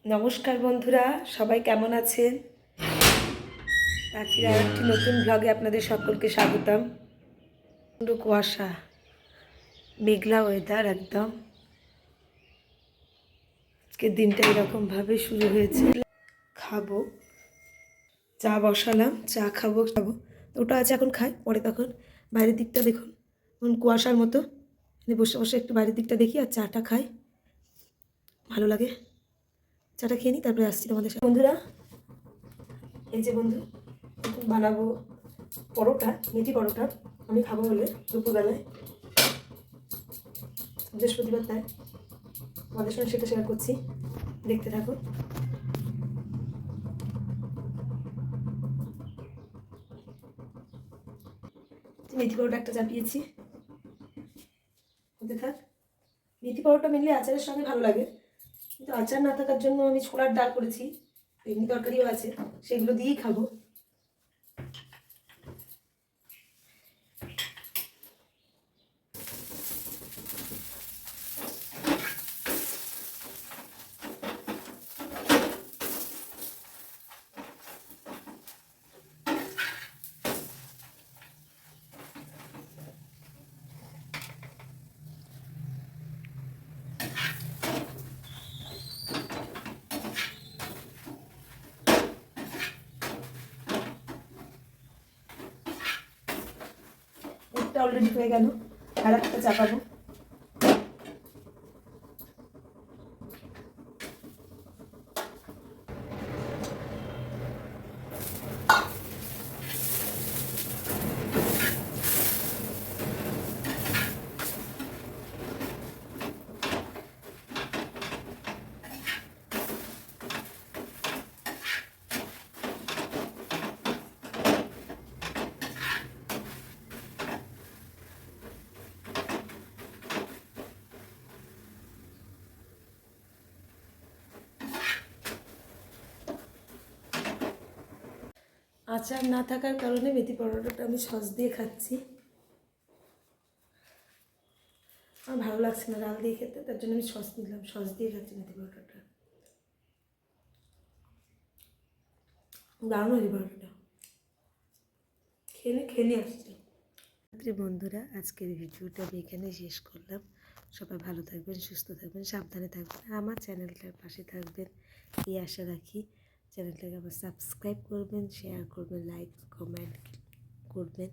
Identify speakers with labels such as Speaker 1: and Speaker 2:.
Speaker 1: নমস্কার বন্ধুরা, সবাই কেমন আছেন? পাখির আর একটি নতুন ব্লগে আপনাদের সকলকে স্বাগতম। পুরো কুয়াশা, মেঘলা ওয়েদার একদম। আজকের দিনটা এরকমভাবে শুরু হয়েছে। খাবো, চা বসালাম, চা খাবো। ওটা আছে, এখন খাই, পরে তখন বাইরের দিকটা দেখুন কুয়াশার মতো। বসে বসে একটু বাইরের দিকটা দেখি আর চাটা খাই, ভালো লাগে। চাটা খেয়ে নিই, তারপরে আসছি তোমাদের সাথে। বন্ধুরা, এই যে বন্ধু, বানাবো পরোটা, মেথি পরোটা। আমি খাবো বলে দুপুরবেলায়, বৃহস্পতিবার, তাই আমাদের সঙ্গে সেটা শেয়ার করছি, দেখতে থাকো। মেথি পরোটা একটা চাপিয়েছি, হতে থাক। মেথি পরোটা মেনলি আচারের সঙ্গে ভালো লাগে, কিন্তু আচার না থাকার জন্য আমি ছোলার ডাল করেছি, এমনি তরকারিও আছে, সেগুলো দিয়েই খাবো। একটা অলরেডি হয়ে গেল, আর একটা চাপাবো। আচার না থাকার কারণে মেথি পরোটাটা আমি সস দিয়ে খাচ্ছি। আমার ভালো লাগছে না ডাল দিয়ে খেতে, তার জন্য আমি সস নিলাম, সস দিয়ে খাচ্ছি মেথি পরোটাটা। দারুণ হয়েছে পরোটাটা, খেলে আসছে। বন্ধুরা, আজকের ভিডিওটা আমি এখানে শেষ করলাম। সবাই ভালো থাকবেন, সুস্থ থাকবেন, সাবধানে থাকবেন, আর আমার চ্যানেলটার পাশে থাকবেন এই আশা রাখি। চ্যানেলটাকে আবার সাবস্ক্রাইব করবেন, শেয়ার করবেন, লাইক কমেন্ট করবেন।